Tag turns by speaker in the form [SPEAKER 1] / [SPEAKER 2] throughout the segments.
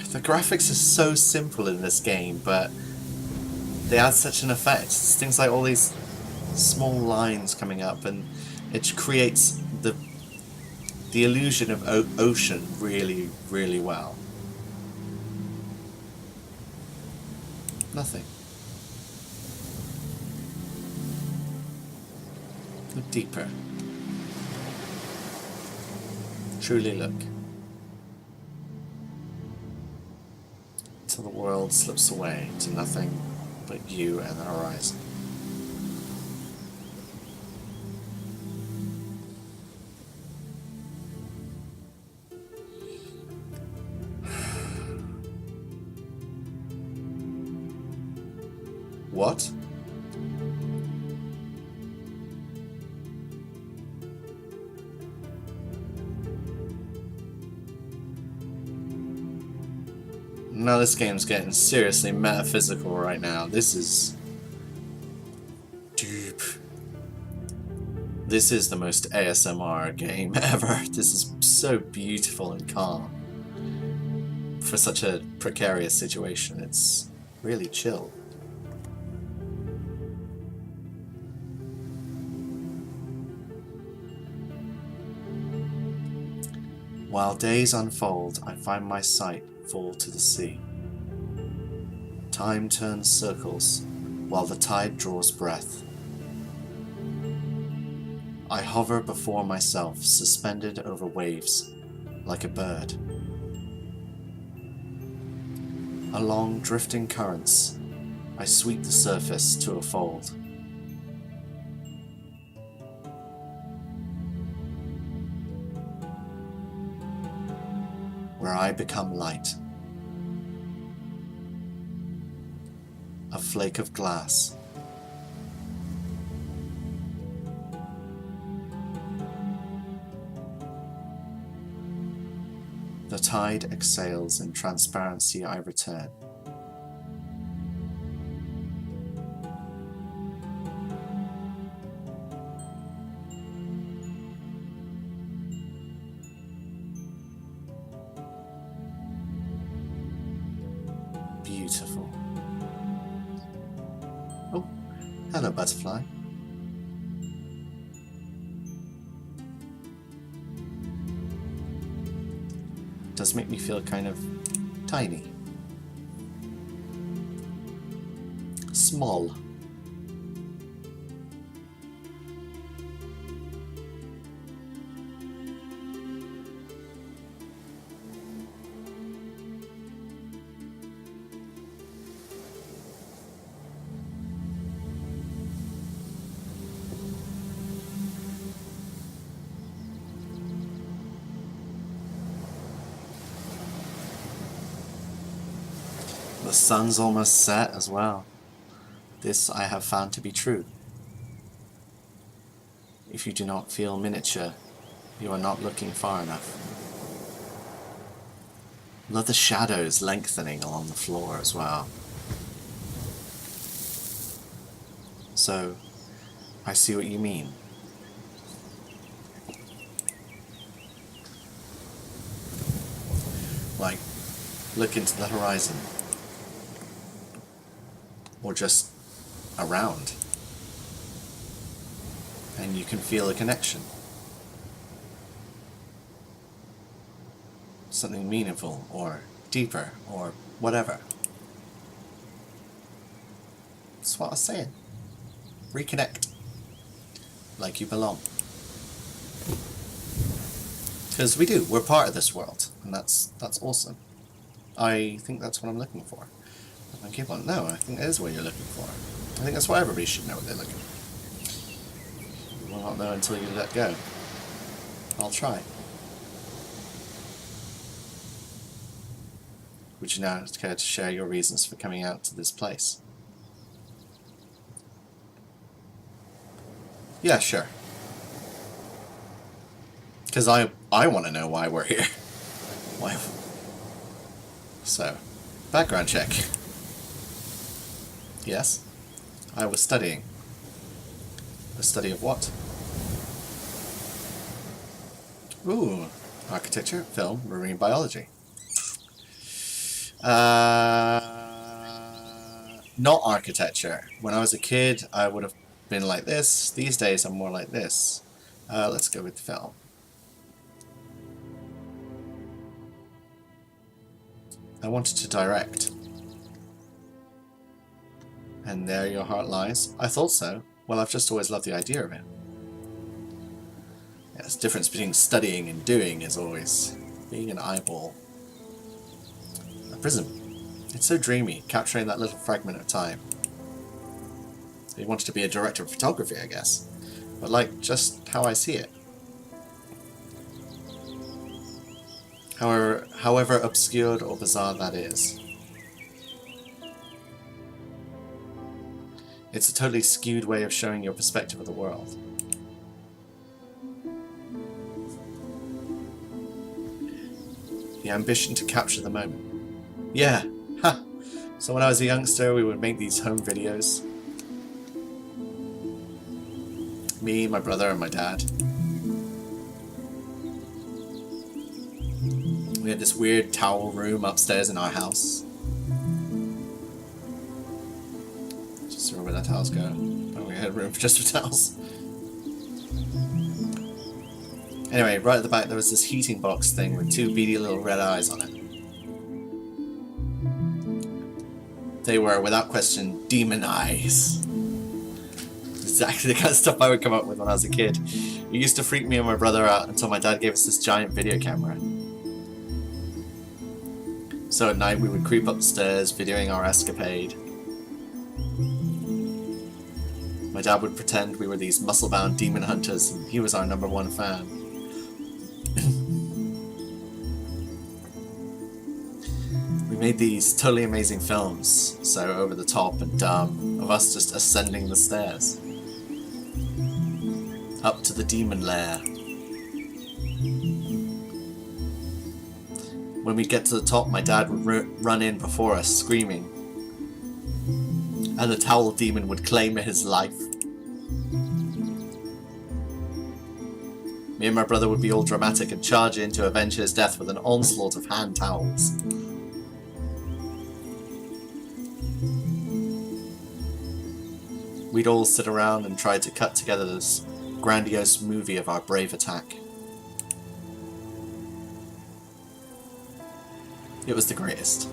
[SPEAKER 1] The graphics are so simple in this game, but they add such an effect. It's things like all these small lines coming up, and it creates the illusion of ocean really, really well. Nothing. Look deeper. Truly look. Till the world slips away to nothing but you and the horizon. What? Now this game's getting seriously metaphysical right now. This is deep. This is the most ASMR game ever. This is so beautiful and calm. For such a precarious situation, it's really chill. While days unfold, I find my sight fall to the sea. Time turns circles, while the tide draws breath. I hover before myself, suspended over waves, like a bird. Along drifting currents, I sweep the surface to a fold. Where I become light. A flake of glass. The tide exhales, in transparency I return. Beautiful. Oh, hello, butterfly. Does make me feel kind of tiny. Small. The sun's almost set as well. This I have found to be true. If you do not feel miniature, you are not looking far enough. Love the shadows lengthening along the floor as well. So, I see what you mean. Like, look into the horizon. Or just around. And you can feel a connection. Something meaningful, or deeper, or whatever. That's what I was saying. Reconnect. Like you belong. Because we do, we're part of this world. And that's awesome. I think that's what I'm looking for. I keep on. No, I think that is what you're looking for. I think that's what everybody should know what they're looking for. You will not know until you let go. I'll try. Would you now care to share your reasons for coming out to this place? Yeah, sure. Because I want to know why we're here. Why? So, background check. Yes, I was studying. A study of what? Ooh, architecture, film, marine biology. Not architecture. When I was a kid, I would have been like this. These days, I'm more like this. Let's go with film. I wanted to direct. And there your heart lies. I thought so. Well, I've just always loved the idea of it. Yes, the difference between studying and doing is always being an eyeball. A prism. It's so dreamy, capturing that little fragment of time. He wanted to be a director of photography, I guess. But like, just how I see it. However obscured or bizarre that is. It's a totally skewed way of showing your perspective of the world. The ambition to capture the moment. Yeah, ha! So when I was a youngster, we would make these home videos. Me, my brother, and my dad. We had this weird towel room upstairs in our house. Just remember where that towels go. Oh, we had room just for towels. Anyway, right at the back there was this heating box thing with two beady little red eyes on it. They were, without question, demon eyes. Exactly the kind of stuff I would come up with when I was a kid. It used to freak me and my brother out until my dad gave us this giant video camera. So at night we would creep up the stairs, videoing our escapade. My dad would pretend we were these muscle-bound demon hunters, and he was our #1 fan. We made these totally amazing films, so over the top and dumb, of us just ascending the stairs. Up to the demon lair. When we'd get to the top, my dad would run in before us, screaming. And the towel demon would claim his life. Me and my brother would be all dramatic and charge in to avenge his death with an onslaught of hand towels. We'd all sit around and try to cut together this grandiose movie of our brave attack. It was the greatest.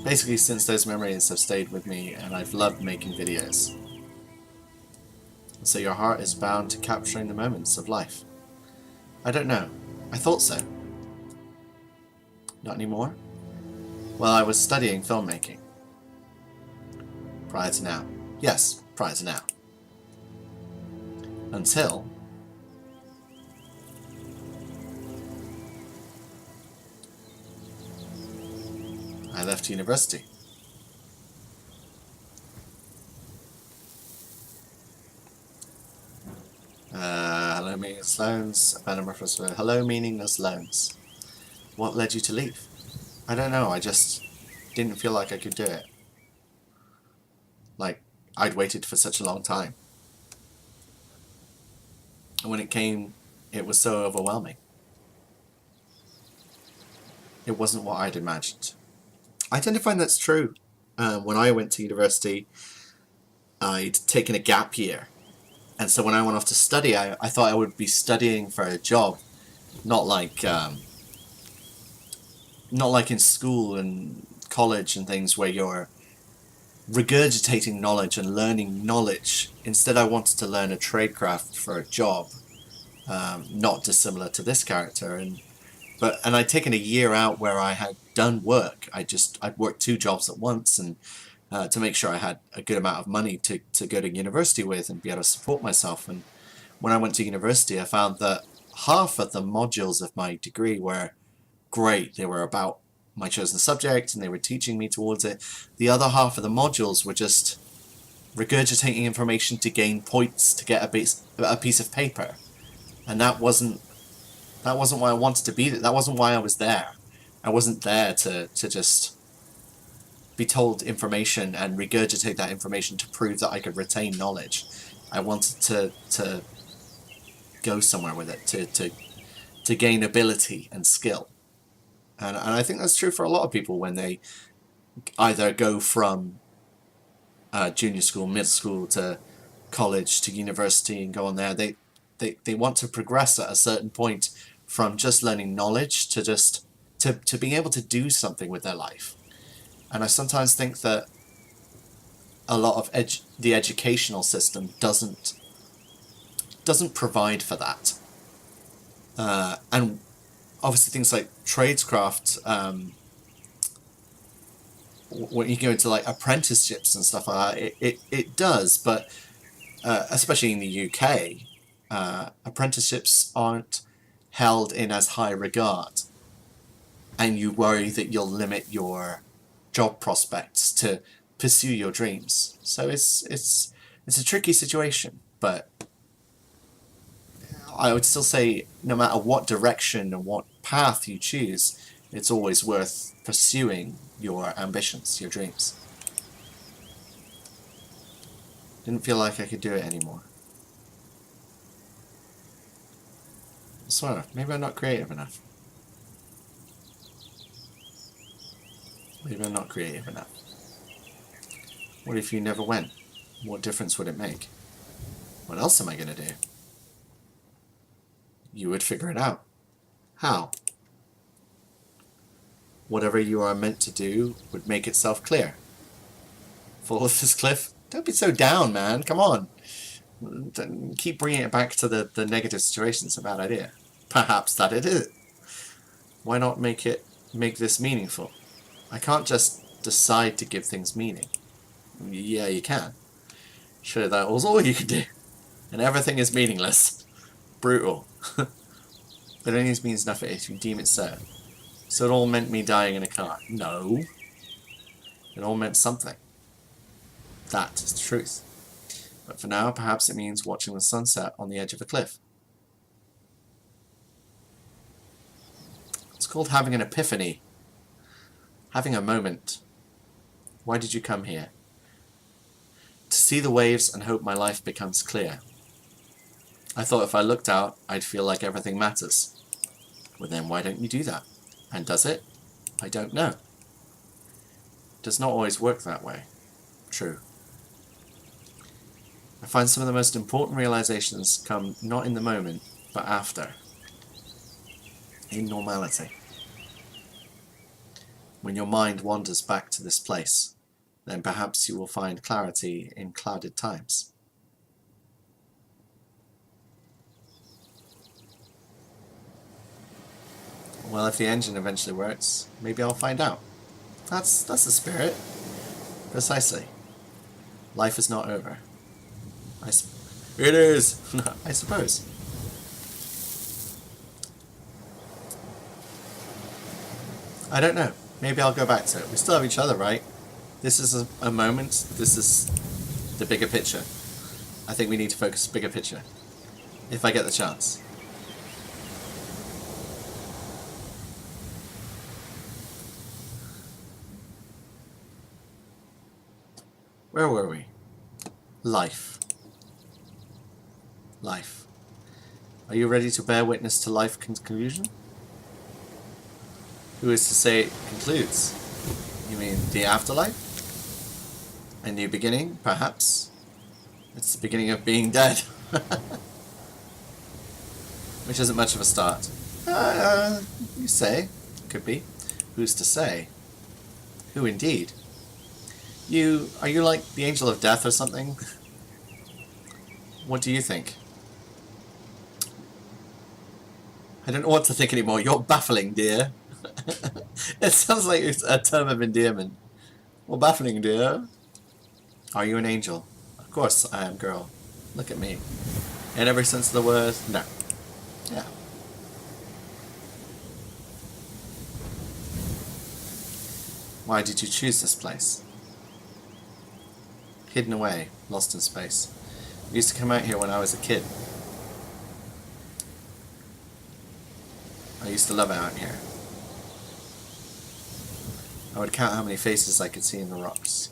[SPEAKER 1] Basically, since those memories have stayed with me, and I've loved making videos. And so your heart is bound to capturing the moments of life. I don't know. I thought so. Not anymore? Well, I was studying filmmaking. Prior to now. Yes, prior to now. Until... I left university. Hello, meaningless loans. Abandoned reference for hello, meaningless loans. What led you to leave? I don't know, I just didn't feel like I could do it. Like, I'd waited for such a long time. And when it came, it was so overwhelming. It wasn't what I'd imagined. I tend to find that's true. When I went to university, I'd taken a gap year. And so when I went off to study, I thought I would be studying for a job. Not like in school and college and things where you're regurgitating knowledge and learning knowledge. Instead, I wanted to learn a tradecraft for a job, not dissimilar to this character. And I'd taken a year out where I had done work. I'd worked 2 jobs at once, and to make sure I had a good amount of money to go to university with and be able to support myself. And when I went to university, I found that half of the modules of my degree were great. They were about my chosen subject, and they were teaching me towards it. The other half of the modules were just regurgitating information to gain points to get a piece of paper, and that wasn't why I wanted to be there. That wasn't why I was there. I wasn't there to just be told information and regurgitate that information to prove that I could retain knowledge. I wanted to go somewhere with it, to to gain ability and skill. And I think that's true for a lot of people when they either go from junior school, middle school to college to university and go on there. They want to progress at a certain point from just learning knowledge to just to being able to do something with their life. And I sometimes think that a lot of the educational system doesn't provide for that. And obviously things like tradescraft, when you go into like apprenticeships and stuff like that, it does, but especially in the UK, apprenticeships aren't held in as high regard, and you worry that you'll limit your job prospects to pursue your dreams. So it's a tricky situation, but I would still say no matter what direction and what path you choose, it's always worth pursuing your ambitions, your dreams. Didn't feel like I could do it anymore. I swear, maybe I'm not creative enough. Maybe I'm not creative enough. What if you never went? What difference would it make? What else am I going to do? You would figure it out. How? Whatever you are meant to do would make itself clear. Fall off this cliff? Don't be so down, man. Come on. Don't keep bringing it back to the negative situation. It's a bad idea. Perhaps that it is. Why not make this meaningful? I can't just decide to give things meaning. Yeah, you can. Sure, that was all you could do. And everything is meaningless. Brutal. But only means nothing if you deem it so. So it all meant me dying in a car. No. It all meant something. That is the truth. But for now, perhaps it means watching the sunset on the edge of a cliff. It's called having an epiphany. Having a moment. Why did you come here? To see the waves and hope my life becomes clear. I thought if I looked out, I'd feel like everything matters. Well then, why don't you do that? And does it? I don't know. It does not always work that way. True. I find some of the most important realizations come not in the moment, but after. In normality. When your mind wanders back to this place, then perhaps you will find clarity in clouded times. Well, if the engine eventually works, maybe I'll find out. That's the spirit. Precisely. Life is not over. It is! I suppose. I don't know. Maybe I'll go back to it. We still have each other, right? This is a moment. This is the bigger picture. I think we need to focus bigger picture. If I get the chance. Where were we? Life. Life. Are you ready to bear witness to life's conclusion? Who is to say it concludes? You mean the afterlife? A new beginning, perhaps? It's the beginning of being dead. Which isn't much of a start. You say. Could be. Who's to say? Who indeed? Are you like the angel of death or something? What do you think? I don't know what to think anymore. You're baffling, dear. It sounds like it's a term of endearment. Well, baffling, dear. Are you an angel? Of course I am, girl. Look at me. In every sense of the word, no. Yeah. Why did you choose this place? Hidden away, lost in space. I used to come out here when I was a kid. I used to love it out here. I would count how many faces I could see in the rocks.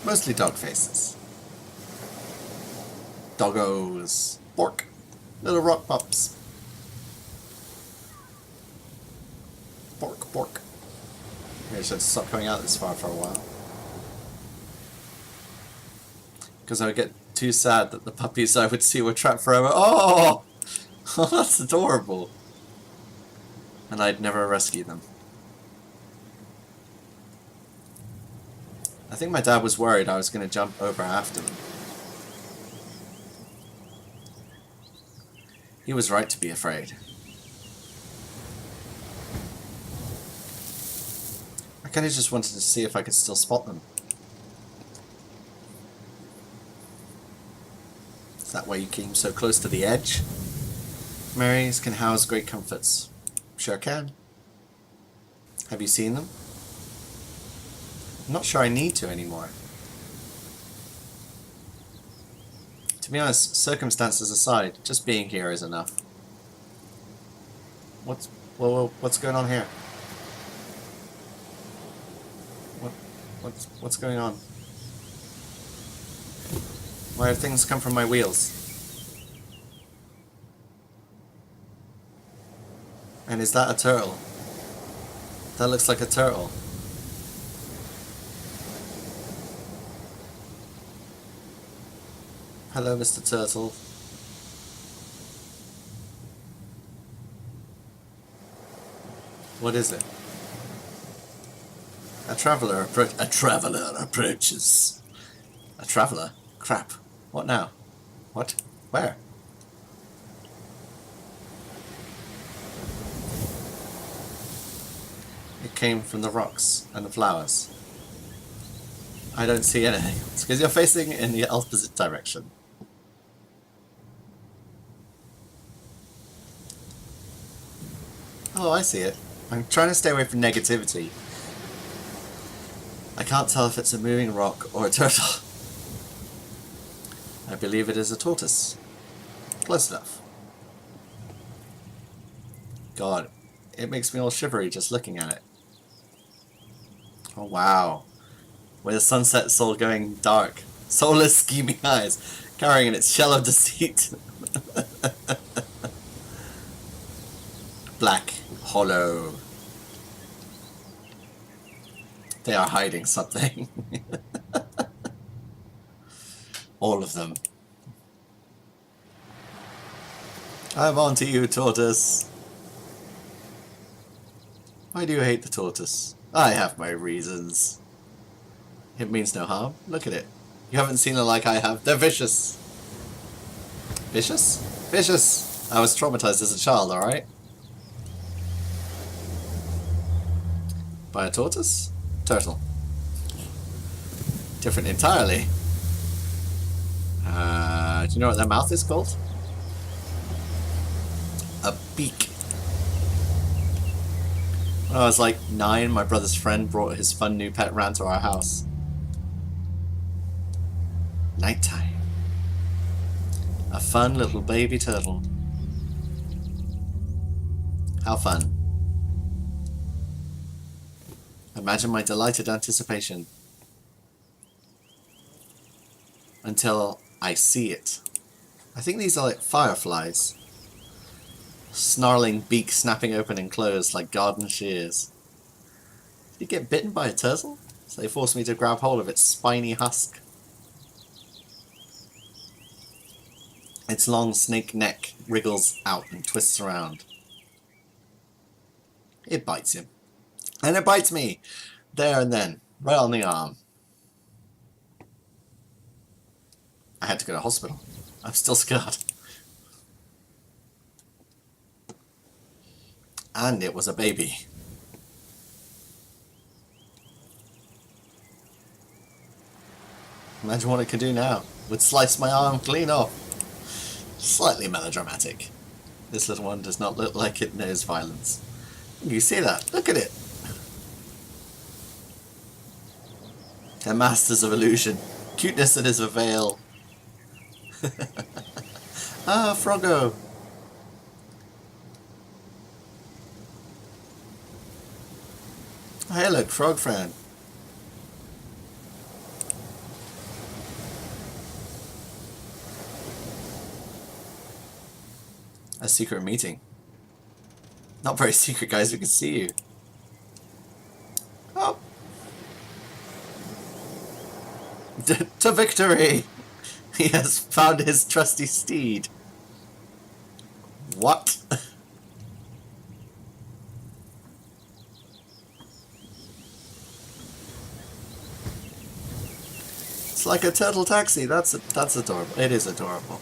[SPEAKER 1] Mostly dog faces. Doggos. Bork. Little rock pups. Bork, bork. Maybe I should stop coming out this far for a while. Because I would get too sad that the puppies I would see were trapped forever. Oh! Oh, that's adorable. And I'd never rescue them. I think my dad was worried I was going to jump over after them. He was right to be afraid. I kind of just wanted to see if I could still spot them. Is that why you came so close to the edge? Marys can house great comforts. Sure can. Have you seen them? I'm not sure I need to anymore. To be honest, circumstances aside, just being here is enough. What's going on here? What's going on? Why have things come from my wheels? And is that a turtle? That looks like a turtle. Hello, Mr. Turtle. What is it? A traveler approaches. A traveler? Crap. What now? What? Where? It came from the rocks and the flowers. I don't see anything. It's because you're facing in the opposite direction. Oh, I see it. I'm trying to stay away from negativity. I can't tell if it's a moving rock or a turtle. I believe it is a tortoise. Close enough. God, it makes me all shivery just looking at it. Oh wow. With the sunset soul going dark. Soulless scheming eyes, carrying in its shell of deceit. Black, hollow. They are hiding something. All of them. I'm on to you, tortoise. Why do you hate the tortoise? I have my reasons. It means no harm. Look at it. You haven't seen it like I have. They're vicious. Vicious? Vicious! I was traumatized as a child, alright? By a tortoise? Turtle. Different entirely. Do you know what their mouth is called? A beak. When I was like 9, my brother's friend brought his fun new pet round to our house. Nighttime. A fun little baby turtle. How fun. Imagine my delighted anticipation. Until I see it. I think these are like fireflies. Snarling beak snapping open and closed like garden shears. Did you get bitten by a turtle? So they forced me to grab hold of its spiny husk. Its long snake neck wriggles out and twists around. It bites him. And it bites me! There and then, right on the arm. I had to go to hospital. I'm still scarred. And it was a baby. Imagine what it could do now. It would slice my arm clean off. Slightly melodramatic. This little one does not look like it knows violence. You see that? Look at it. They're masters of illusion. Cuteness that is a veil. Ah, Froggo. Hey look, frog friend. A secret meeting. Not very secret, guys. We can see you. Oh. To victory! He has found his trusty steed. What? It's like a turtle taxi. That's adorable. It is adorable.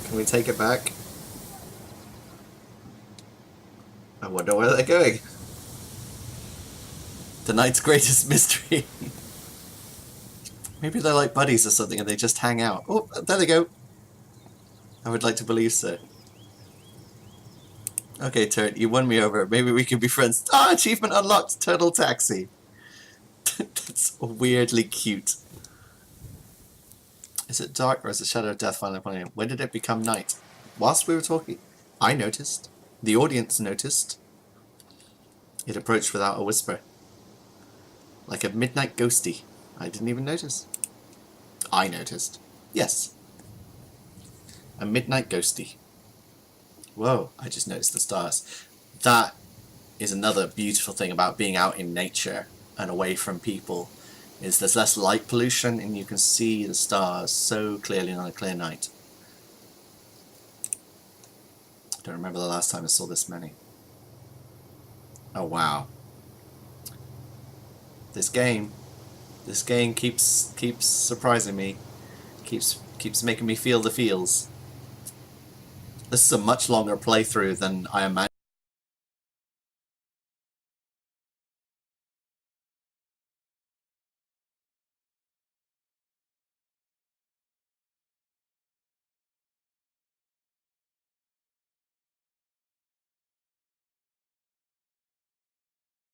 [SPEAKER 1] Can we take it back? I wonder where they're going. The night's greatest mystery. Maybe they're like buddies or something and they just hang out. Oh, there they go. I would like to believe so. Okay, Turd, you won me over. Maybe we can be friends. Ah, achievement unlocked! Turtle Taxi. That's weirdly cute. Is it dark or is the shadow of death finally upon you? When did it become night? Whilst we were talking, I noticed. The audience noticed. It approached without a whisper. Like a midnight ghosty. I didn't even notice. I noticed. Yes. A midnight ghosty. Whoa, I just noticed the stars. That is another beautiful thing about being out in nature and away from people, is there's less light pollution and you can see the stars so clearly on a clear night. I don't remember the last time I saw this many. Oh wow. This game keeps surprising me. Keeps making me feel the feels. This is a much longer playthrough than I imagined.